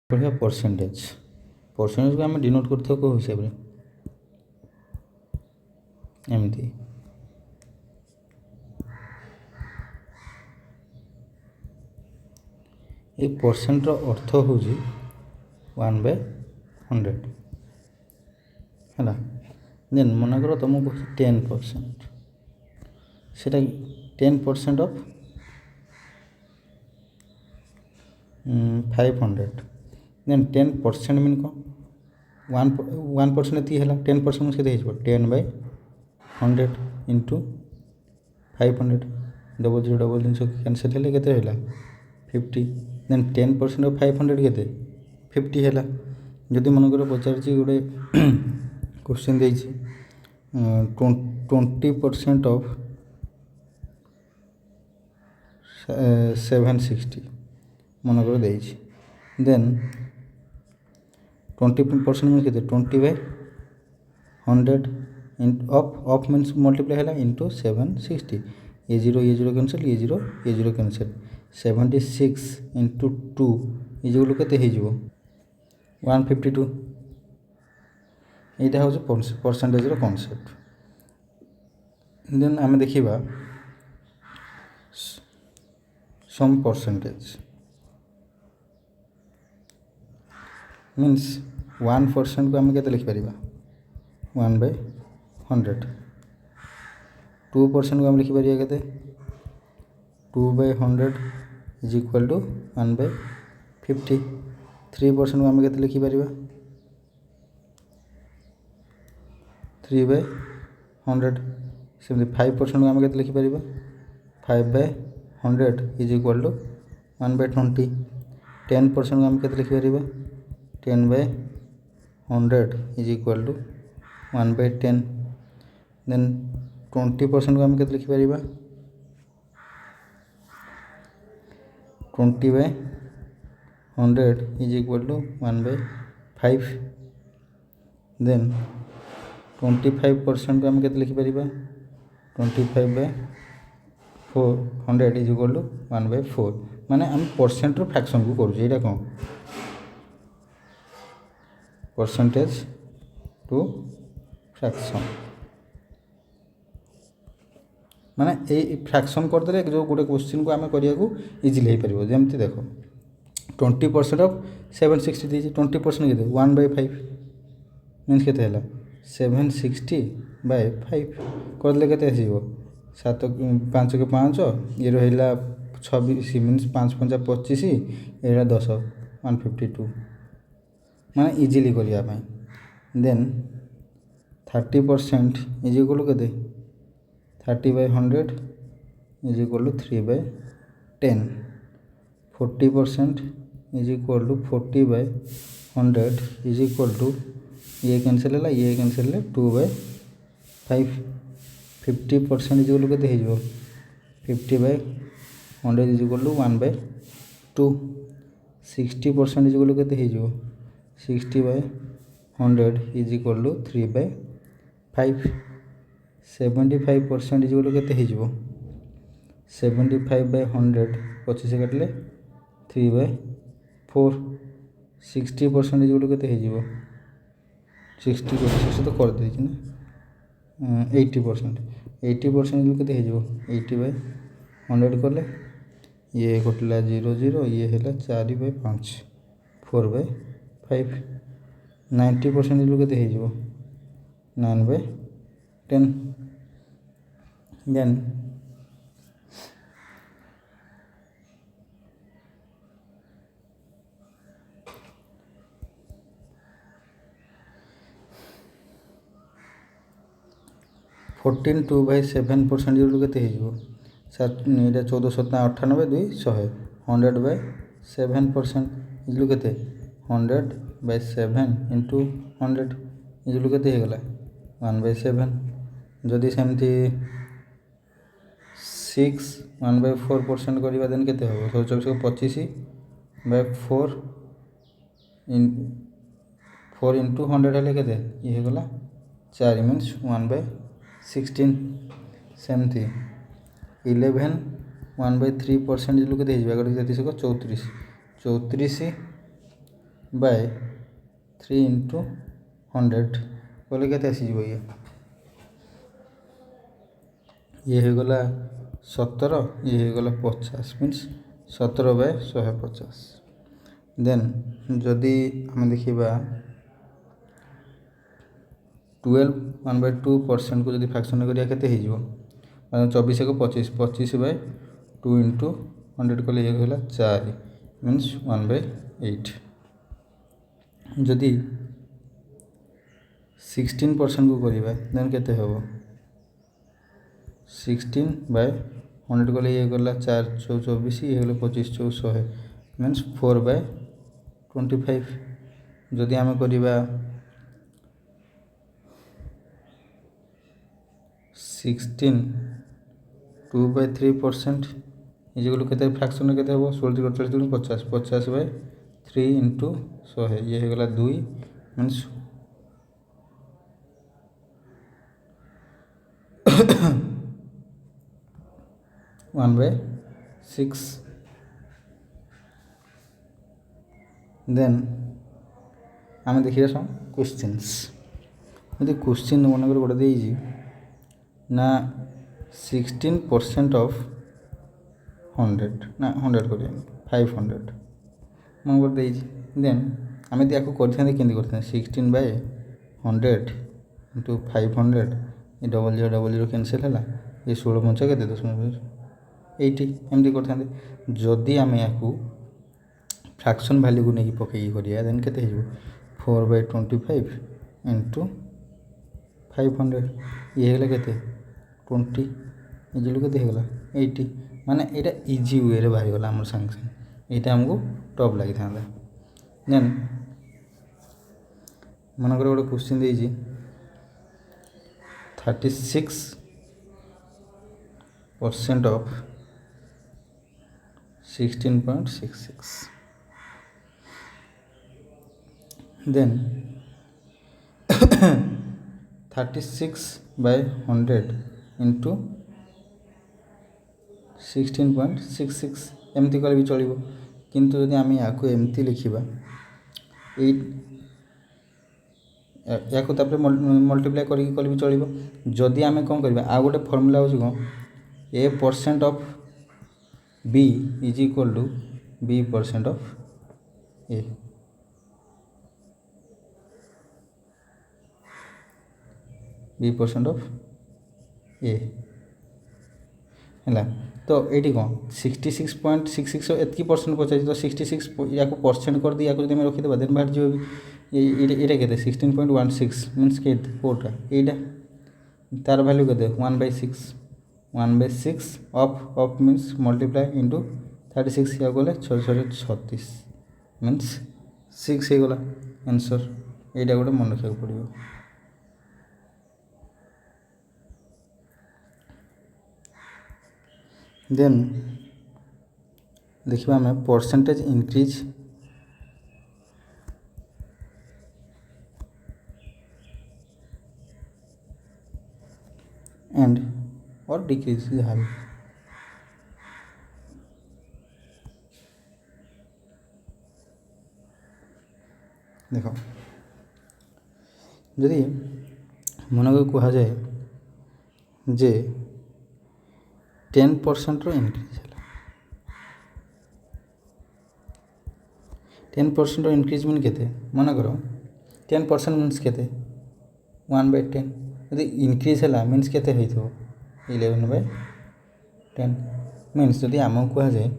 पढ़िया परसेंटेज को आम डिनोट कर कौ हिसाब से एमती ये परसेंटर अर्थ हूँ 1/100 है। देन मनकर तुमको 10% से 10% ऑफ 500 देन 10% मीन कौन 1% है 10% के 10/100 इंटू 500 डबल जीरो जिन कैनसल है के 50 देन 10% ऑफ 500 के 50 है। जदि मनकर पचार गोटे क्वेश्चन 20% ऑफ 760 मनकर देन 20% मीन के 20/100 ऑफ मीन्स मल्टीप्लाई है इंटू 760 ये जीरो कैंसल ये जीरो कैंसल 76 इंटू 2 ये के 152 यहाँ हूँ परसेंटेज कॉन्सेप्ट। देन आम देखा सम परसेंटेज मीन्स 1% को आम के लिखिपर 1/100 2% को आम लिखिपर के 2/100 इज इक्वाल टू 1/50 3% को आम के लिखिपर 3/100 सेमती 5% को आम के लिखिपर 5/100 इज इक्वाल टू 1/20 10% को आम के लिखिपर 10/100 इज इक्वाल टू 1/10 देन 20% को आम के लिखिपर 20/100 इज इक्वाल टू 1/5 देन 25% को आम के लिखिपर 25/400 इज इक्वाल टू 1/4 माने आम परसेंट फ्रैक्शन को करूँ यहाँ कौन परसेंटेज टू फ्रैक्शन माने ये फ्रैक्शन करदे जो गोटे क्वेश्चन को आम करिया इजिली हो पार जमी देख 20% ऑफ 760 दी 20% के 1/5 मीन्स के 760/5 करदे के 7 5 के 5 ये रहा 26 मीन्स 5 5 25 ये 10 152 माने इजिली करने देन 30% इज इक्वल के 30/100 is equal to 3/10 40% is equal to 40/100 is equal to ये कैंसल है 2/5 50% इज इक्वल के 50/100 is equal to 1/2 60% is equal के 60/100 is equal to 3/5 75% is equal के 75/100 25 काटिले 3/4 60% इज इक्वल के 60 तो कर दी ना 80% इज इक्वल के 80/100 कले ये कटिला 0 0 ये है 4/5 4/5 90% इज इक्वल के 9/10 देन 14 2/7% इज के 14 7 98 2 100 100/7% इज के 100/7 इंटू 100 इज के 1/7 जदि सेमती 6 1/4% करवा देन के 25/4 4 इंटू 100 है के ये गला 4 मीन्स 1/16 सेमती 11 1/3% इज के 34 34 बाय 3 इंटू 100 बोले के आसीज ये हो गला 17 ये हो गला 50 मीन्स 17 बाय 150 देन जदि आम देखा 12 1/2% को जब फ्रैक्शन करिया केते हो 24 को 25 25 बाय 2 इंटू 100 कले ये गला 4 मीन्स 1/8 जदि 16% को करिबा देन केते होबो 16 बाय 100 कले ये गला 4 24 ये गला 25 4 100 मीन्स 4/25 जदि आम करिबा 16 2/3% इजिकल के फ्रैक्शन के 16 48 50 50 बाय 3 इंटू 100 ये हो गला 2 मीन्स 1/6 देन आम देखिए सम क्वेश्चंस यदि क्वेश्चन मन कर गोटे देजी ना 16% ऑफ 100 ना 100 कर 500 मन कर देजी देन आम यदि आपको करते केमती 16 बाय 100 इंटू 500 ये डबल जीरो कैनसल है ये 16 पंच के 10 80 एमती करते जदि आम या फ्रैक्शन वैल्यू को नहीं पकई करिया देन केते हो 4/25 इंटू 500 ये होगा केते 20 इजिलू के होगा 80 माने यहाँ इजी वे रे बाहरी गला सांगे सांगे यहाँ आमको टफ लगी था देन मनकर गोटे क्वेश्चन देजी 36% ऑफ 16.66 देन 36 बाय 100 इंटू 16.66 एमती कले भी चलो किंतु यदि आम या एमती लिखा या मल्टीप्लाई करें भी चलो जदि आम कौन करवा आ गोटे फर्मूला हूँ कौन A% of B is equal to B% of A B% of A है तो ये कौन 66.66 एतकी परसेंट पचास तो 66 या परसेंट कर दी या जब रखीदे देन बाहर जो ये के 16.16 मीनस के कोटा यहाँ तार भैल्यू के 1/6 1/6 ऑफ मीनस मल्टीप्लाई इंटू 36 या गले 636 मीनस 6 हो गला आंसर यहाँ गोटे मन रखा पड़ो देन देखा आम परसेंटेज इंक्रीज एंड और डिक्रीज जहाँ भी देख जदि मन को कह जाए जे 10% रो इंक्रीज है 10% रो इंक्रीज मीन के मन कर 10% मीन्स के 1/10 यदि इंक्रीज है मीन्स के 11/10 मीन्स जदि आम कह जाए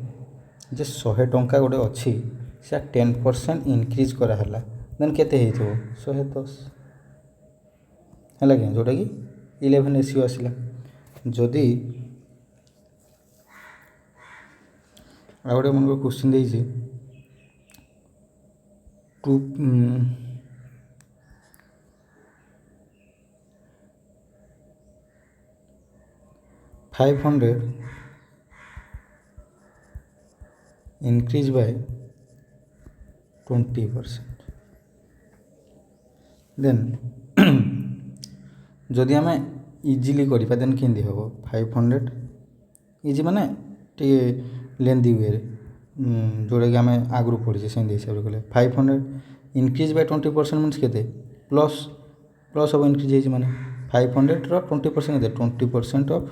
जे 100 टंका गोटे अच्छी से 10% इंक्रीज कराला देन के 110 है कि जोटा कि 11 रेशियो आसला जदि आ गोटे मन को क्वेश्चन देजी 500 increase by 20% देन जदि आम इजिली करिपा देन केंदी हम 500 इजी माने टे लेंदी वे जोटाकि आम आगु पढ़ी से हिसाब से कले 500 इनक्रिज बाय 20% मीन्स के प्लस प्लस हम इनक्रिज हो मैंने 500 20% के 20% ऑफ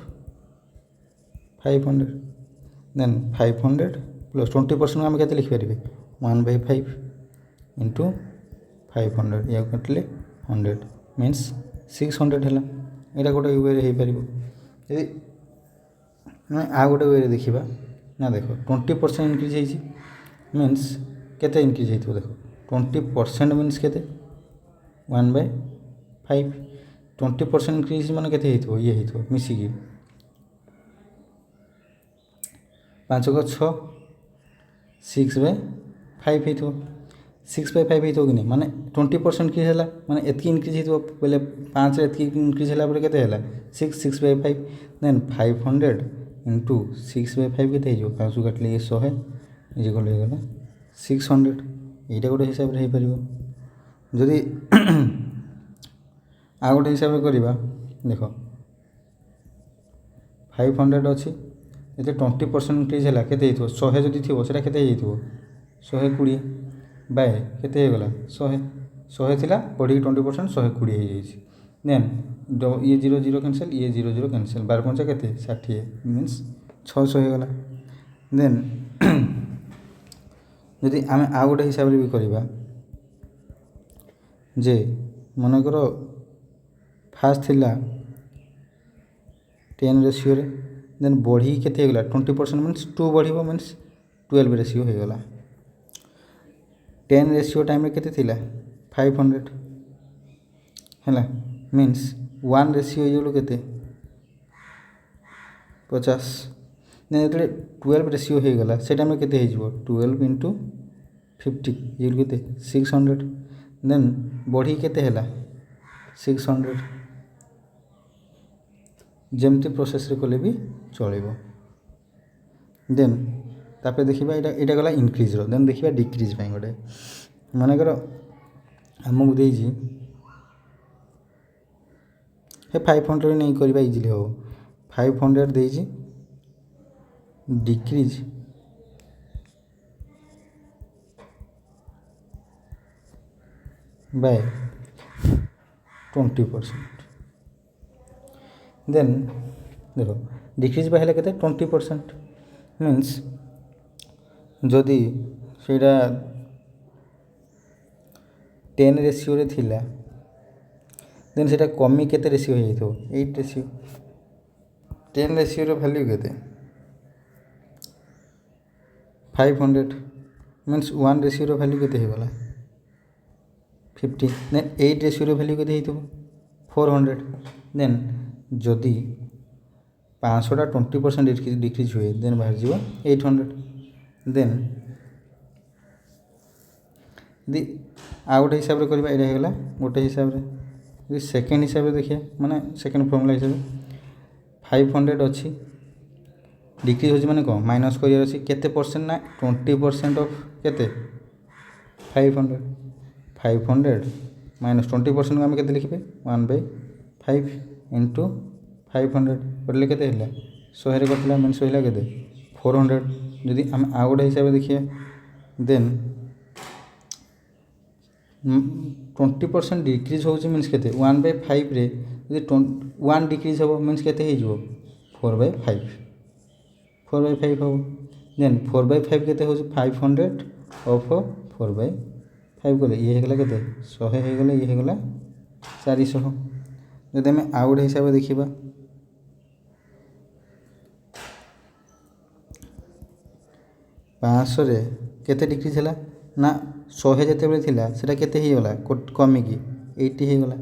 500 देन 500 प्लस 20% आम के लिखिपारे 1/5 इंटू 500 या कटिले 100 मीन्स 600 है यहाँ गोटे वे हो पार यदि आ गोटे वे देखा ना देख 20% इनक्रिज मीन्स केते इनक्रिज हो देख 20% मीन्स के 1/5 20% इनक्रिज मान के ये हो मिसिकी 5 को 6 6/5 हो 6/5 हो कि नहीं माने 20% इनक्रिज है माने एतकी इनक्रिज हो पहले 5 एतकी इनक्रिज है केते है 6/5 देन 500 इंटू 6/5 के 5 काटिले ये 100 ये गल हो गला 600 यहाँ गोटे हिसाब से हो पार जदि आ गोटे हिसाब से करवा देख 500 अच्छी ये 20% इनक्रिज है के 100 जदि थी से के 120 बाय के गला 100 थी बढ़ी 20% 120 देन ये 0 0 कैंसल ये 0 0 कैंसल 12 के 60 मीन्स 600 हो गला देन जदि आम आ गोटे हिसाब से भी करवा जे मनकर फास्ट थिला 10 रेशियो देन बढ़ी के 20% मीन्स 2 बढ़ मीन्स 12 रेशियो हो गला 10 रेशियो टाइम के 500 है मीन्स 1 रेशियो हो के 50 जो 12 रेशियो हो गला से टाइम के 12 इंटू 50 ये के 600 देन बढ़ी के 600 जमती प्रोसेस कले भी चलो देन तापर देखा यहाँ गला इनक्रिज देन देखा डिक्रिज गोटे मनकर आमको दे 500 नहीं करवा इजिली हम 500 दे डिक्रिज बाय 20% देन देख डिक्रिज बाय के 20% मीन्स जदि से 10 रेशियो रे थिला देन से कमी के रेशियो हो 8 रेशियो 10 रेशियो वैल्यू के 500 मीन्स 1 रेशियो वैल्यू के होगा 50 देन 8 रेशियो वैल्यू के 400 देन जदि 500 20% डिक्रिज हुए देन बाहर जीव 800 देन यदि आ गोटे हिसाब से करवा यहाँ होगा गोटे हिसाब से सेकेंड हिसाब से देखिए माने सेकेंड फॉर्मूला हिसाब से 500 अच्छी डिक्रिज हो माने कौन माइनस कर परसेंट ना 20% ऑफ के 500 माइनस 20% आम के लिखे 1/5 इंटू 500 कटले के 100 कटला मीनस रहा के 400 जदि आम आ गोटे हिसाब से देखिए देन 20% डिक्रिज हो मीनस के 1/5 रे यदि 1 डिक्रिज हम मीनस के 4/5 4/5 हम देन 4/5 के 500 ऑफ 4/5 कले ये होगा के 100 हो गला ये होगा 400 जब आम आ गोटे हिसाब से देखा 500 रे केते डिक्रिज है ना 100 जिते थिला सेटा केते ही गला कमिकी 80 हो गला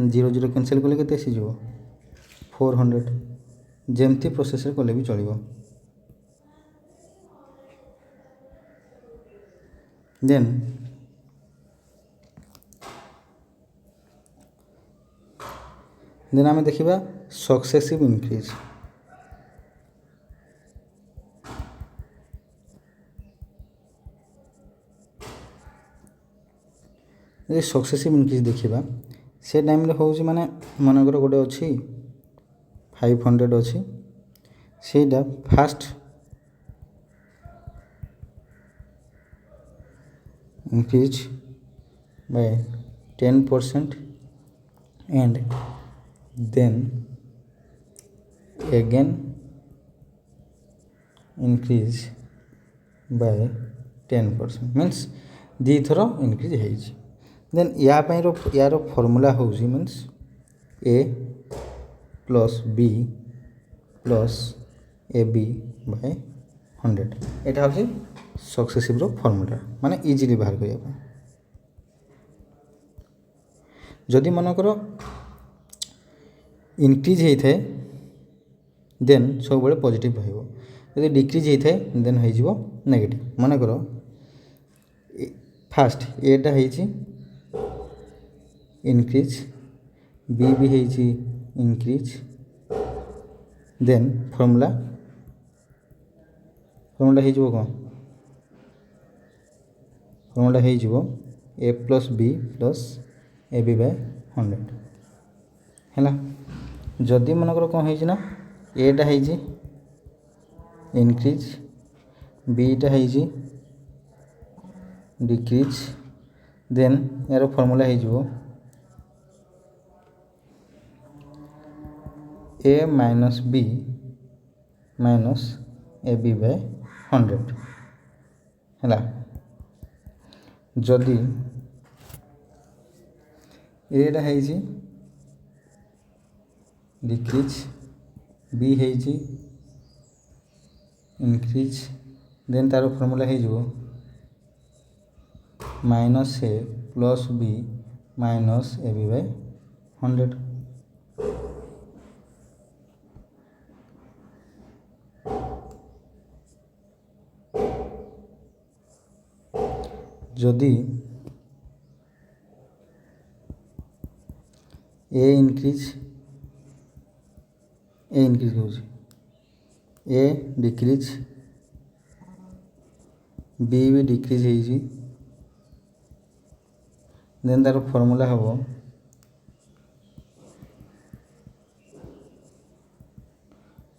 0 0 कैंसल कले केते आसी जीवो 400 जेमती प्रोसेस कले भी चलिबो देन आम देखा सक्सेसिव इनक्रिज यदि सक्सेसिव इनक्रिज देखा से टाइम रे हूँ माने मनकर गोटे अच्छी 500 अच्छी सेटा fast increase by 10% and then again increase by 10% means दी थर इनक्रीज होइछि देन यार फॉर्मूला होउछि means A plus B plus A B by 100 एटा होछि सक्सेसिव रो फॉर्मूला माने इजीली बाहर करिया पय जदि मन कर इनक्रीज होइथे देन सब बळे पॉजिटिव रहइबो जदि डिक्रीज होइथे देन होई जिवो नेगेटिव मन कर फास्ट एटा होइछि इनक्रीज बी भी होइछि इनक्रीज देन फॉर्मूला होई जिवो कोन फॉर्मूला होई जिवो A plus B plus A B by 100 हैला जदि मन कर कोन होइछि ना एटा होइछि इनक्रीज बीटा होइछि डिक्रीज देन यार फॉर्मूला हो जिवो A minus B minus A B by 100 हैला जदि एटा होइछि डिक्रीज बी होइछि इनक्रीज देन तार फॉर्मूला हो जिवो minus A plus B minus A B by 100 जदि ए इनक्रीज होउछि ए डिक्रीज बी भी डिक्रीज होइछि देन तार फॉर्मूला हबो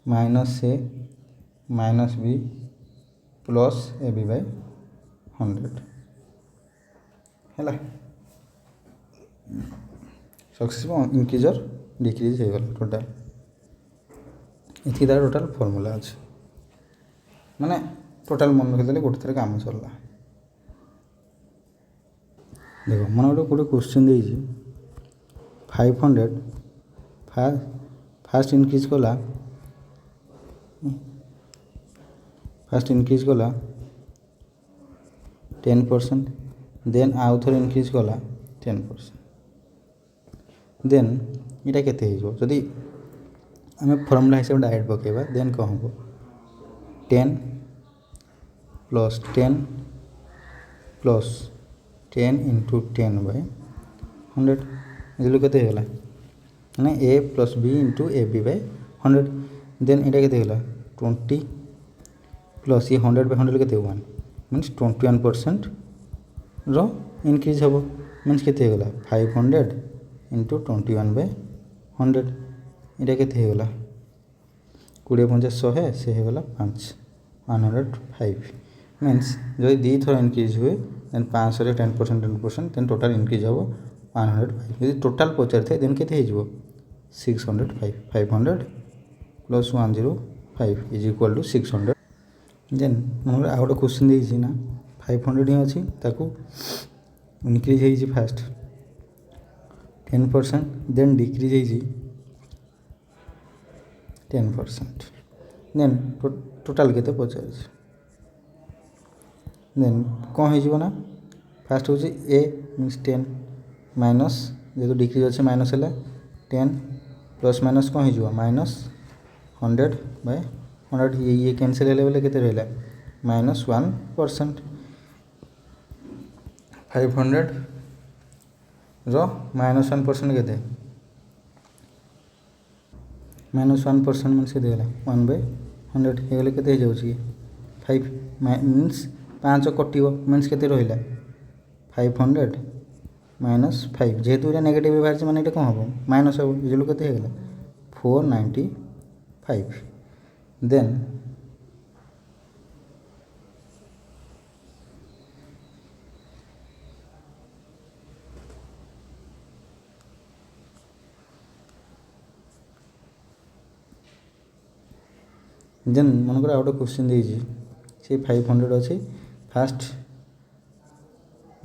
minus A minus B plus A B by 100 हैला सक्सेसिव इनक्रीज और डिक्रीज हो गला टोटल इतनी तार टोटल फॉर्मूला अच्छे माने टोटल मन रखिदेले गोटे थर काम सरला देखो मन गोटे क्वेश्चन देइछि 500 फास्ट इनक्रीज कला फास्ट इनक्रीज कला 10% देन आउ थोड़े इनक्रीज कला 10% देन इटा केते हो जदि आम फॉर्मूला हिसाब डायरेक्ट पकेबा देन कौन हम 10 प्लस 10 प्लस 10 इंटू 10 बाय 100 ये केते होगा माने A plus B into A B by 100 then इटा केते होगा 20 प्लस ये 100 बाय 100 केते 1 मीन्स 21% रो इनक्रीज हम मीन्स केते होगा 500 इंटू 21 बाय 100 इटा केते होगा 20 50 100 से होगा 5 105 मीन्स जो दी थर इनक्रीज हुए देन 500 10% देन टोटल इनक्रीज हम 105 यदि टोटल पचार थे देन केते हो 605 500 plus 105 is equal to 600 then मन आ गोटे क्वेश्चन देइछि ना 500 ही अच्छी ताकू इनक्रीज होइछि फास्ट 10% देन डिक्रीज होइछि 10% देन टोटल केते पचार देन कौन हो ना फास्ट हूँ ए मीन्स 10 माइनस जेहेतु डिक्रीज अच्छे माइनस है 10 प्लस माइनस कौन हो माइनस 100 बाय 100 ये कैनसल है बोले केते रहा माइनस 1% 500 रो माइनस 1% केते माइनस 1% मीन्स के 1 बाय 100 ये गले केते हो जाउछि 5 मीन्स 5 कटिव मीन्स केते रहिला 500 माइनस 5 जेहेतु ये नेगेटिव बाहर माने कौन हम माइनस हम इजलू केते हो 495 देन देन मनकर आउ गोटे क्वेश्चन देइछि से 500 अछि फास्ट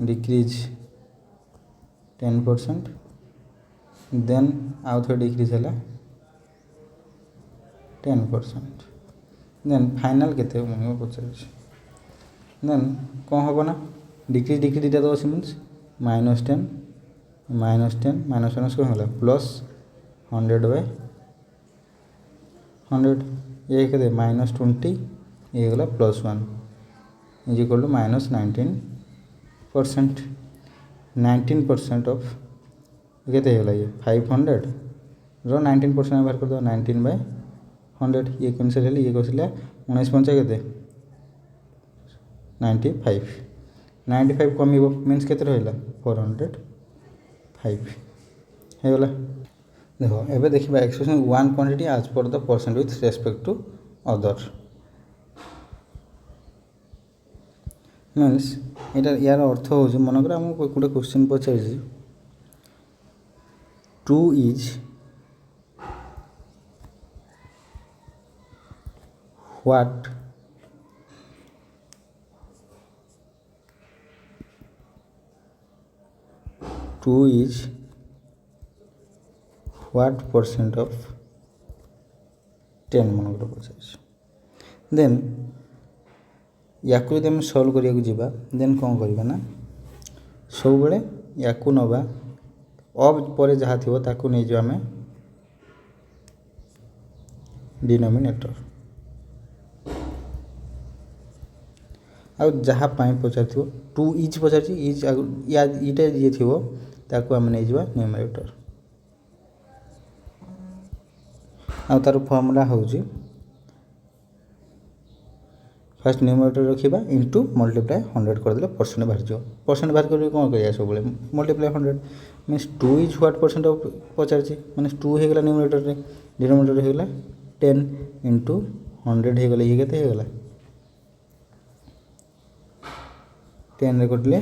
डिक्रीज 10% देन आउ थे डिक्रीज है 10% देन फाइनल केते मन पचार देन कौन हम ना डिक्रीज डिक्रीज दुटा तो अच्छे मीनस -10 -10 माइनस कौन है +100/100 ये के -20 ये गला +1 इज इक्वल टू -19%। 19% ऑफ ये ये 500 रो 19% बाहर कर दो 19/100 ये कैंसिल है ये कैंसिल 19 पंचा के 95 कम मीन्स के रहा 405 हो गला। देख एवं देखा expression one quantity as per the percent with respect to other means यार अर्थ हो मनकर आम गोटे क्वेश्चन पचार 2 is what what percent of 10 मनकर पचार देन या सल्व करिया जीवा देन कौन करवा ना सब बेले या नवा अब पर जहाँ थी ताकू नहीं जो आम डिनोमिनेटर आ जहाँ पचार 2 इज पचार इज या इटा ये थी ताकू आम नहीं जावा न्यूमरेटर आ तार फर्मूला हूँ फास्ट न्यूमरेटर रखा इंटू मल्टीप्लाई 100 करदे परसेंट बाहर जाओ परसेंट बाहर कर कौन कर सब multiply 100 means 2 is what percent of पचार माने 2 होगा न्यूमरेटर रे डिनोमिनेटर होगा 10 इंटू 100 होगा ये के होगा 10 रे कटिले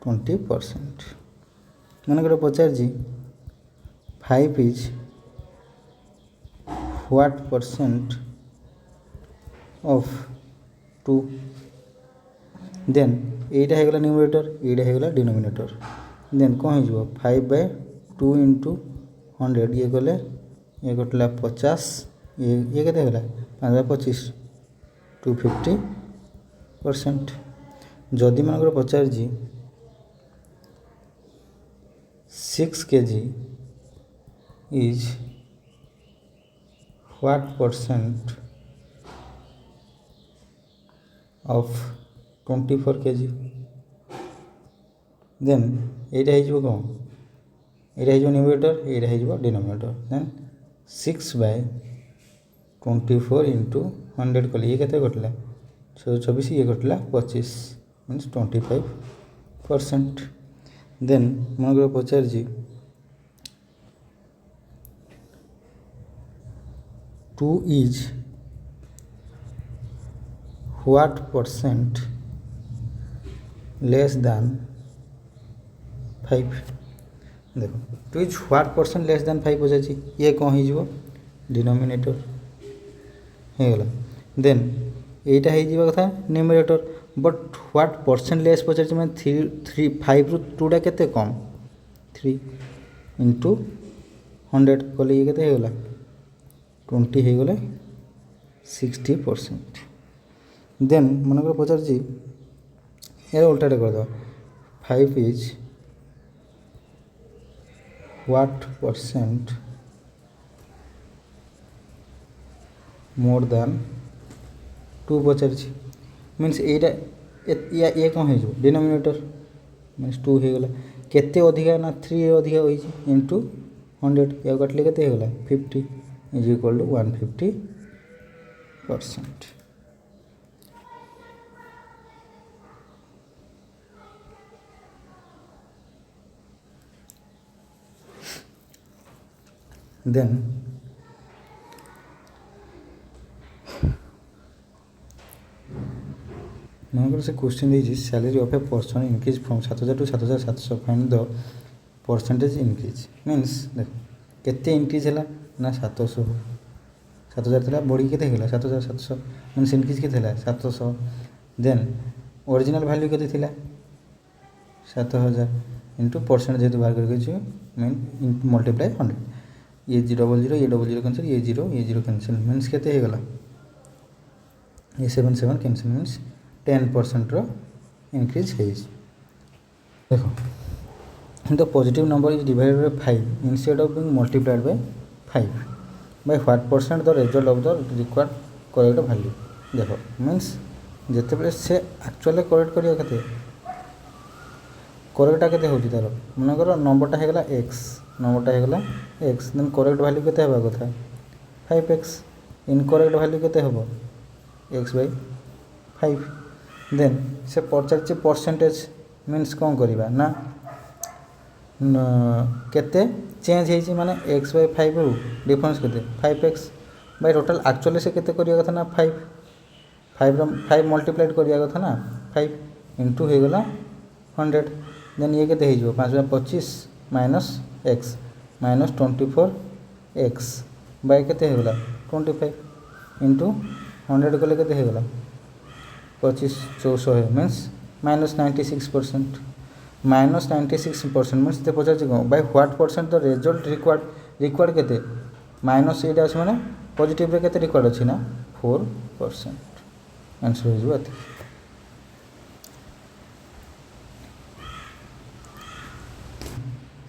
20% मनकर पचार 5 is what percent of 2 then एटा होगा न्यूमरेटर एटा होगा डिनोमिनेटर देन कौन हो 5/2 इंटू 100 ये गले ये कटला 50 ये के होगा 5/25 250% जदि मनकर पचार 6 kg is what percent of 24 kg then यहाँ कौन यहाँ न्यूमरेटर यहाँ डिनोमिनेटर देन 6/24 इंटू 100 कले ये के कटला 24 ये कटला 25 मीन्स 25%। देन मनकर पचार 2 is what percent less than 5 देखो 2 is what percent less than 5 पचार ये कौन हो डिनोमिनेटर होगा देन यहाँ हो कथा numerator but what percent less पचार मैं 5 रु 2टा के कम 3 इंटू 100 कले ये के होगा 20 हो गले 60%। देन मनकर पचार यार उल्टाटा कर दो 5 is what percent more than 2 Pachar means यहाँ ये कौन हो डिनोमिनेटर मीन्स 2 हो गला केते अधिका ना 3 अधिका हो इंटू 100 या कटले के होगा 50 इज इक्वल टू 150%। देन मनकर से क्वेश्चन दीजिए salary of a person increase from 7000 to 7700 find the percentage increase means देख केते इनक्रीज है ना 700 7000 था बढ़ी के 7700 मीनस इनक्रीज के 700 देन ओरिजिनल वैल्यू के 7000 इंटू परसेंट जेहतु बाहर करके मीन मल्टीप्लाई 100 ये 0 कैंसिल ये 0 कैंसिल मीनस के ये 77 कैंसिल मीनस 10% इनक्रीज है। देखो the positive number is divided by 5 instead of being multiplied by 5 by what percent the result of the required correct value. देखो मीन्स जिते से एक्चुअली करेक्ट करिया केते करेक्टा केते होची तार मनकर नंबरटा हेगला x देन करेक्ट वैल्यू केते हेबा कथा 5x इनकरेक्ट वैल्यू केते हेबो x बाय 5 देन से पचार परसेंटेज मीन्स कौन करवा ना केते चेंज होती माने x बाय 5 रु डिफरेंस केते 5x बाय टोटल एक्चुअली से केते करिया कथा ना 5 मल्टीप्लाइड करिया कथा ना 5 इंटू हो गला 100 देन ये केते हो 5 by 25 minus x minus 24x by केते हो गला 25 इंटू 100 कले केते हो गला 25 400 मीन्स -96% मीन्स ते पचार कौन by what percent the result required केते माइनस ये माने पॉजिटिव रे केते रिक्वायर्ड अछि ना 4% आंसर हो जात।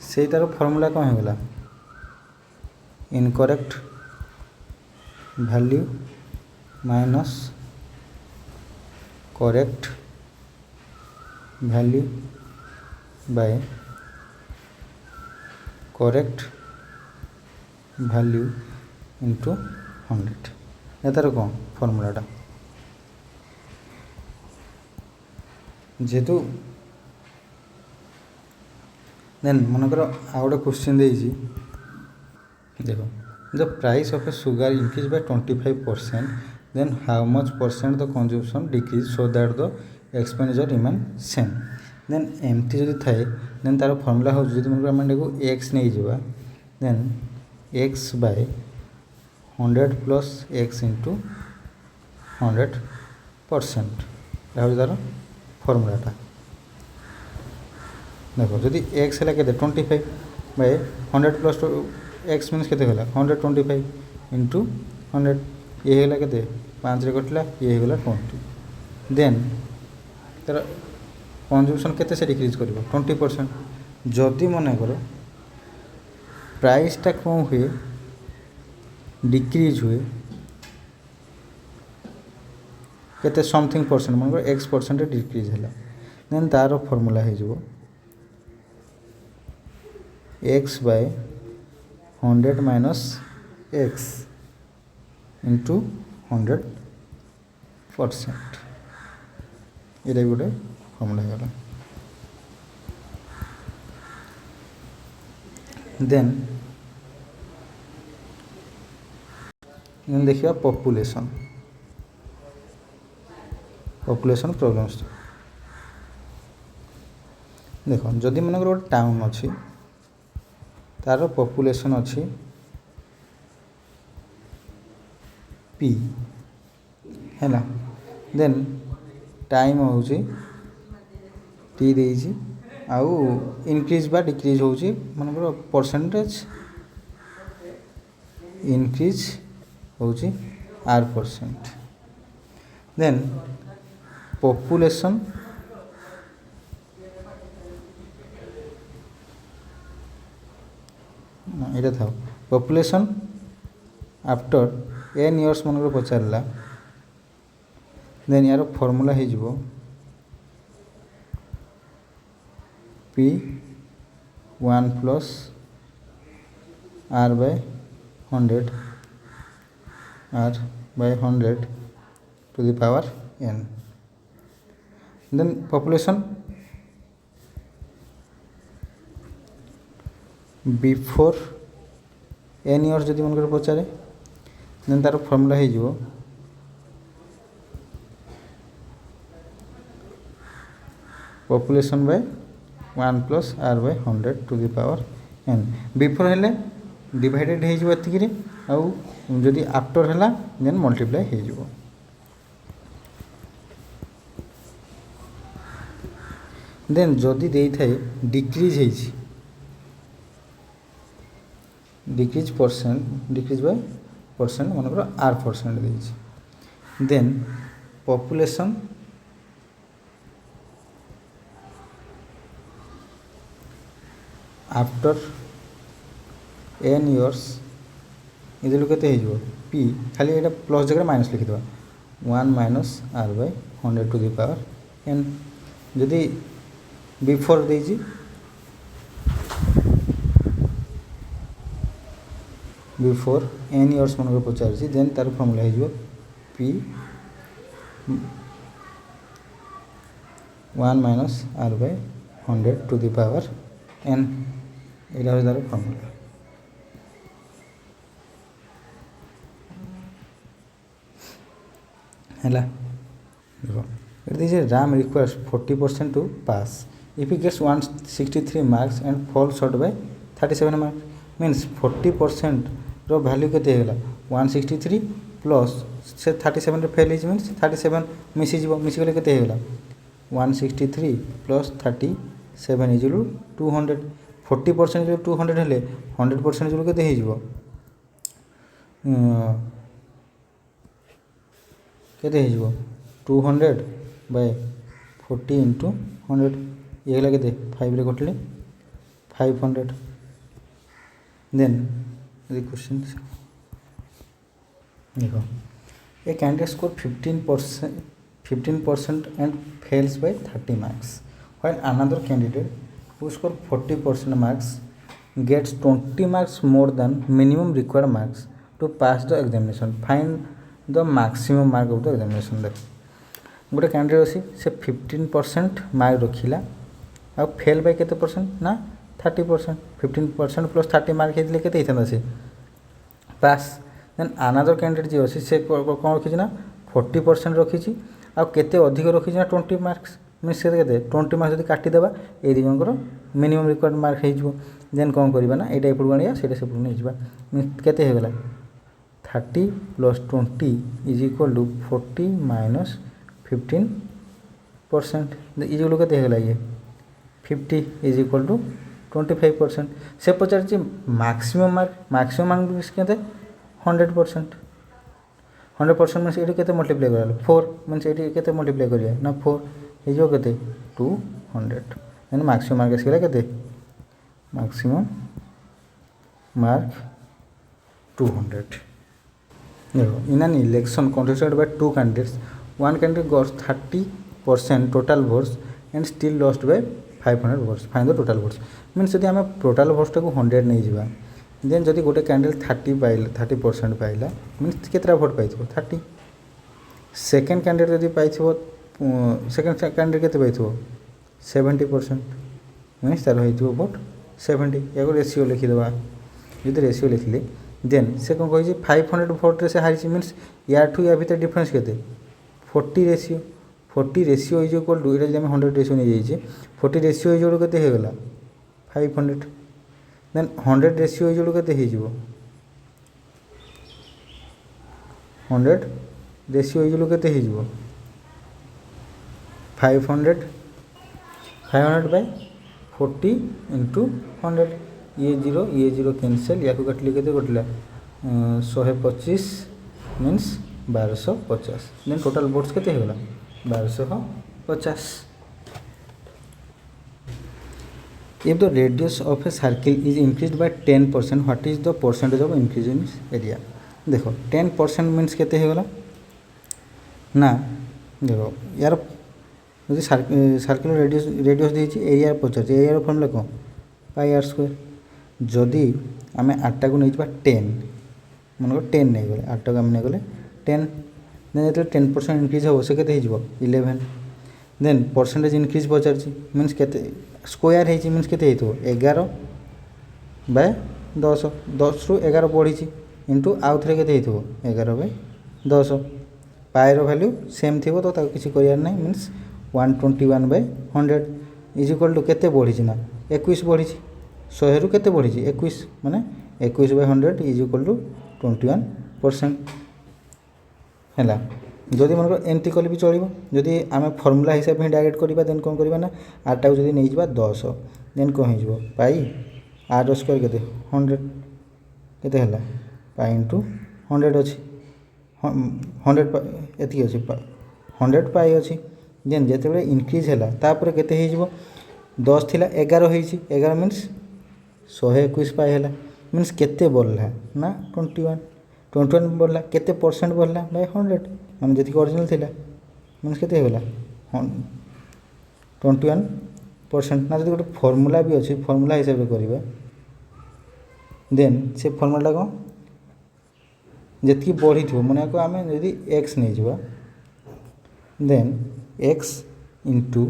से तार फॉर्मूला कौन हो गला incorrect value minus correct value by correct value into 100 ये तार कौन फॉर्मूलाटा जेहेतु देन मनकर आउ गोटे क्वेश्चन देजी देखो the price of a sugar increase by 25% then how much percent the consumption decrease so that the expenditure remain same then एमती जदि थाए देन तार फॉर्मूला हो जो मन आम एक्स नहीं जावा then X by 100 plus X into 100% तार फॉर्मूलाटा देखो जदि एक्स है 25 बाय 100 प्लस एक्स मीनस के 125 इंटू 100 ये है के 5 कटला ये होगा 20 देन तार कंज्यूमशन केते से डिक्रीज कर 20% जदि मन कर प्राइसटा कौन हुए डिक्रीज हुए केते समथिंग परसेंट मन कर x परसेंट डिक्रीज है देन तार फॉर्मूला हो X by 100 minus X into 100% ये गोटे फॉर्मूला हो गला देन देखिए पॉपुलेशन प्रॉब्लम्स देखो जदि मन गोटे टाउन अच्छी तार पॉपुलेशन अच्छी p है ना देन टाइम हो टी देजी आउ इनक्रीज बा डिक्रीज हो मन परसेंटेज इनक्रीज हो r% देन पॉपुलेशन ये था पॉपुलेशन आफ्टर n इयर्स मन पचारा देन यार फॉर्मूला हो p1 plus r by 100 to the power n then population before n years जदि मन पचारे देन तार फॉर्मूला हो population by 1 plus r by 100 to the power n before हेले divided हो एतिकी आउ जदि आफ्टर है देन मल्टीप्लाई हो देन जदि दे थाए डिक्रीज डिक्रीज बाय परसेंट मनकर R percent then population after n years इधर केते हो पी खाली ये प्लस जगह माइनस लिखिदेवा 1 minus R by 100 to the power n जदि बिफोर देजी बिफोर n years मन को पचार देन तार फॉर्मूला हो P 1 minus R by 100 to the power n यहाँ तार फॉर्मूला है RAM requires 40% to pass if he gets 163 marks and falls short by 37 marks means 40% row value केते हेला 163 प्लस से 37 रे फेल मीन्स 37 मिसी गले केते हेला 163 प्लस 37 इज 200 40% जो 200 हेले 100% जो केते हेजिवो केते हेजिवो 200 बाय 40 इंटू 100 ये गला केते 5 रे कटले 500 देन the question देखो a candidate score 15% and fails by 30 marks while another candidate who score 40% marks gets 20 marks more than minimum required marks to pass the examination find the maximum mark of the examination देख गोटे candidate अच्छी से 15% mark रखिला आ fail bye केते percent ना 30% 15% plus 30 mark होते केते होता से पास देन अनादर कैंडिडेट जी अच्छी से कौन रखी ना 40% रखी आ केते अधिक रखी ना 20 मार्क्स मीन्स के 20 मार्क्स जब काटिदेबा ये दी जनकर मिनिमम रिक्वायर्ड मार्क हो देन कौन करवा ना यहाँ एपटू आने से नहीं जावा मीन्स केते हो गला 30 plus 20 is equal to 40 minus 15% is equal केते हो गला ये 50 इज इक्वल टू 25% से पचार मैक्सिमम मार्क के 100% मीन्स ये के मल्टीप्लाई कर 4 मीन्स ये के मल्टीप्लाई करिए ना 4 ये के 200 देन मैक्सिमम मार्क आसगला के मैक्सिमम मार्क 200 देखो in an election contested by 2 candidates one candidate got 30% total votes and still lost by 500 votes find the total votes means जब आम टोटाल भोट्स को 100 नहीं जावा देन जदि गोटे कैंडिडेट 30% पाइला मीन्स केतरा भोट पाई 30 second candidate जदि पाई second candidate केते पाई 70% means तार हो भोट 70 या रेसीओ लिखिदेवा जो रेसीओ लिखिले देन से कौन कही 500 भोट से हारी मीन्स या भितर डिफरेन्स के 40 रेसीओ इज इक्वल टू ये 100 रेसीओ नहीं जाइए 40 रेसीओ इज इक्वल के होगा 500 देन 100 रेसीओ इज इक्वल के 100 रेसीओ इज इक्वल के 500 बाय 40 इंटू 100 ये जीरो कैंसल या कटली के कटला 125 मीन्स 1250 देन टोटल वोट्स के 1250 If the radius of a circle is increased by 10%, what is the percentage of increase in area? देखो 10% means केते हो गला ना देखो यार यदि सर्किल रेडियस देछि एरिया पचार एरिया फॉर्मूला कौन पाई आर स्क्वायर जदि आम 8 को नहीं 10 मन 10 नहीं गले 8 को आम नहीं गले 10 देन जो 10% इनक्रीज हम से 11 देन परसेंटेज इनक्रीज पचार मीन्स के स्क्वायर है मीन्स के 11 बाय 10 10 रु 11 बढ़ी इंटू आउ थे के 11 बाय 10 पाएर वैल्यू सेम थी तो किसी करार ना means 121 by 100 is equal to केते बढ़ी ना 21 बढ़ी 100 रु केते बढ़ी 21 माने 21/100 इज इक्वल टू 21% है। जदि मन एमती कले भी चलो जदि आम फर्मूला हिसाब से डायरेक्ट करवा देन कौन करवा ना 8 टाक जब नहीं 10 देन कौन हो पाई 8 स्क्वायर के 100 केते है पाई इंटू 100 अच्छी 100 एति अच्छी 100 पाई अच्छी देन जिते इनक्रीज है तापर केते हो 10 थिला 11 होइछि 11 मीन्स 121 पाई है मीन्स केते बढ़ला ना 21 बढ़ला केते परसेंट बढ़ला बाय 100 माने जति ओरिजिनल थिला मीन्स केते होला 21% ना जदि गोटे फॉर्मूला भी अच्छी फॉर्मूला हिसाब से करबा देन से फॉर्मूला को जति बढ़ी थो माने को आमे यदि x नहीं जबा then x into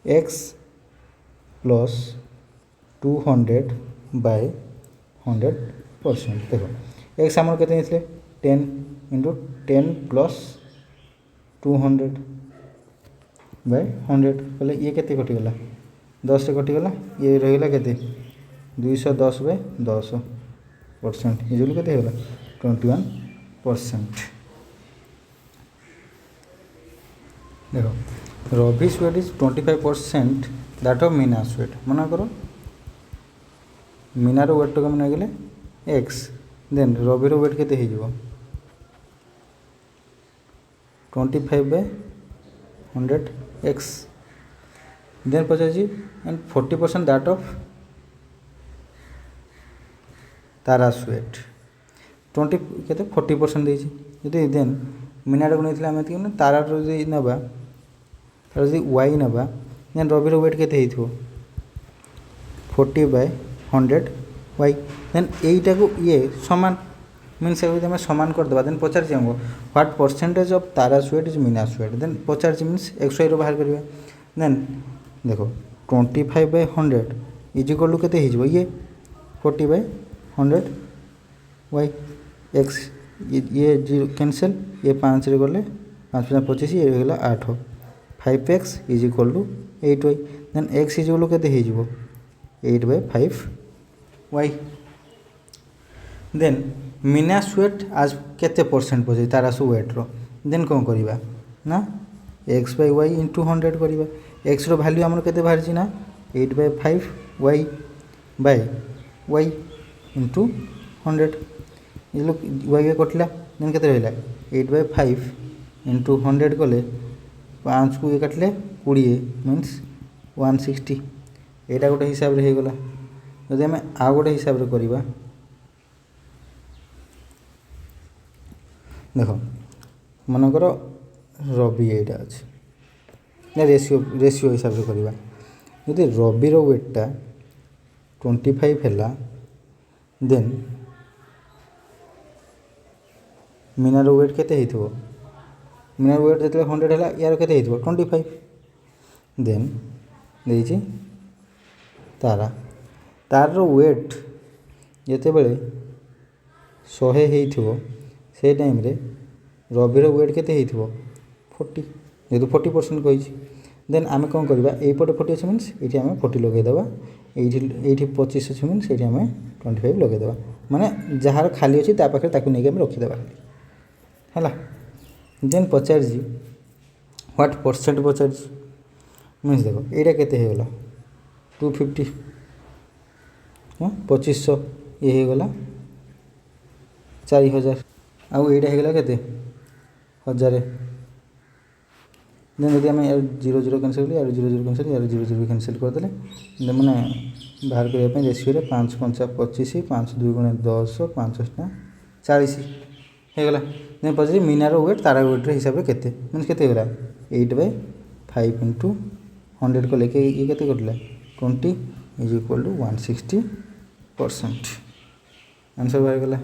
x plus 200/100% देखो x आमर केते निथिले 10 इंटू 10 प्लस 200/100 बोले ये केते कटि गला 10 से कटि गला ये रहिला केते 210/10% ये जो केते होला 21%। देखो rubbish weight is 25% that of मीनास वेट मना करो मीनार वेट को मन गले एक्स देन रबिर वेट केते हो 25/100 एक्स देन पचास एंड 40% दैट ऑफ तारास वेट 20 केते 40% देछि यदि देन मीनार को नहीं आम तारार जो नवा तार जो वाई नवा देन रबिर वेट केते हो 40/100 वाई देन यहीटा को ये समान मीन्स आम समान करदे देन पचार हमको व्हाट परसेंटेज ऑफ तारास वेट इज मीनास वेट देन पचार मीन्स एक्स वाई बाहर करवा देन देखो 25/100 इज इक्वल टू केते हो ये 40/100 वाई एक्स ये जीरो कैंसल ये 5 रे गले 5 5 25 ये गला 8 5x is equal to 8y then x is equal to केते हो 8/5 y देन मीनास वेट आज केते परसेंट पजे तारास वेट रो देन कौन करवा ना x/y इंटू 100 करवा x रो वैल्यू हमर केते बाहर ना 8/5 y इंटू 100 ये लोग y कटला देन केते रहला 8/5 इंटू 100 कले 5 को ये काटले 20 मीन्स 160 एटा गोटे हिसाब रे हो गला जदि आम आ गोटे हिसाब रे करवा देखो मनकर रबी एटा अच्छे रेशियो हिसाब से करवा जदि रबिर वेटा 25 है देन मीनार वेट केते हो मीनार वेट जो 100 है यार केते हो 25 देन देखिए तारा तार वेट जिते बड़े 100 हो से टाइम रे रबिर वेट केते हो 40 जेहतु 40% कही देन आम कौन करवा यपटे 40 अच्छे मीन्स ये आम 40 लगेदेवा ये 25 अच्छे मीन्स ये आम 25 लगेदेवा माने जार खाली अच्छी पाखे नहीं रखीदेवा है देन पचार व्हाट परसेंट पचार मीन्स देखो यहाँ केते होगा 250 हाँ 2500 ये होगा 4000 आउ यहाँ होगा केते 1000 देन यदि आम यार 0 कैंसिल यार 0 कैंसिल यार 0 कैंसिल करदे मैंने बाहर करने रेशियो 5 5 25 5 2 गुणे 10 5 40 होगा देन पचार मीनार वेट तारा वेट हिसाब से केते मीन्स केते होगा 8/5 इंटू 100 को लेके ये केते कटला 20 इज इक्वल टू 160% आंसर बाहर गला।